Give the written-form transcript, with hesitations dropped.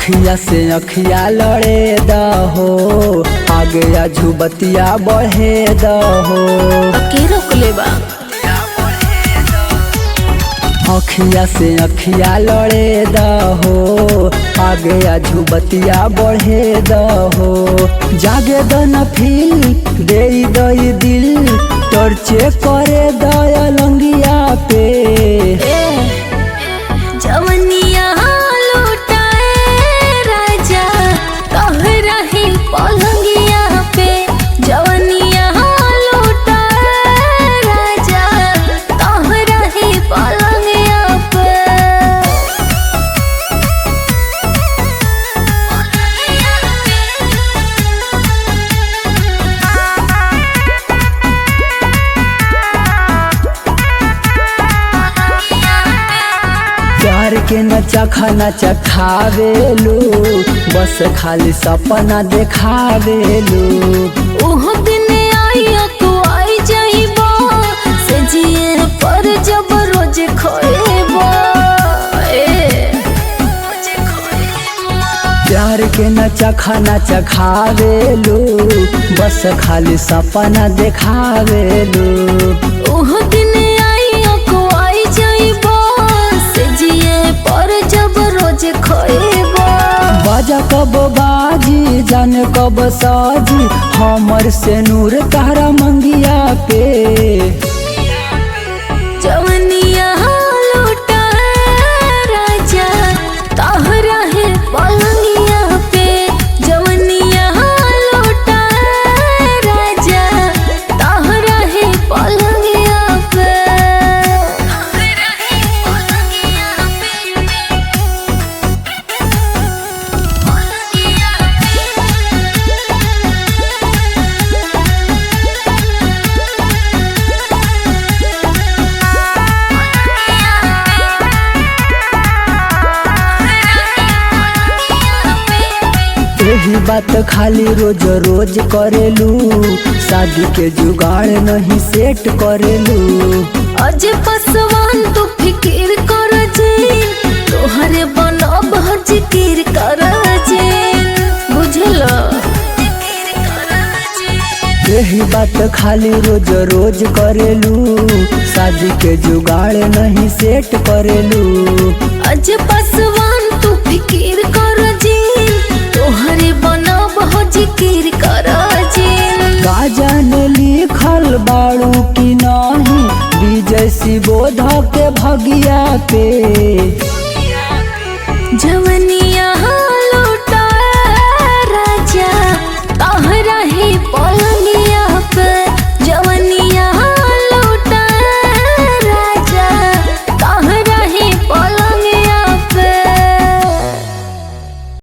अखिया से अखिया लड़े दहो, आगे या झुबतिया बढ़े दहो। के रोकले बा? अखिया से अखिया लड़े दहो, आगे या झुबतिया बढ़े दहो। जागे दन फील दे दई दिल, टर्चे करे दयलंगिया पे। जवनिया लुटाए राजा तोहरा ही पलंगिया पे। जवनिया लुटाए राजा तोहरा ही पलंगिया पे। प्यार के नचा खाना चखावेलू, बस खाली सपना देखावेलू। ओह दिन आइया तो आई जाइबा, से जिए पर जब रोज खोएबा। प्यार के नचा खाना चखावेलू, बस खाली सपना देखावेलू। ओह दिन आइया को आई जाइबा, से जिए पर जब रोज खोएबा। बाजा कब बाजी जाने कब साजी, हमर से नूर तारा मंगिया पे। जवनिया लुटाए राजा तोहरा है पलंगिया पे। जवनिया लुटाए राजा तोहरा है पलंगिया पे। तोहरा है पलंगिया पे। पलंगिया यही बात खाली रोज रोज करेलू, शादी के जुगाड़ नहीं सेट करेलू। अज पसवान तू फिकिर कर जे, तोहरे बनब जिकिर कर जे। बुझलो? यही बात खाली रोज रोज करेलू, शादी के जुगाड़ नहीं सेट करेलू। अज पसवान तू फिकिर कर जे, तोहरे बनब जिकिर कर जे। गाजन लिखल बाड़ू की नहीं, विजय शिवोध के भगिया पे। जवनी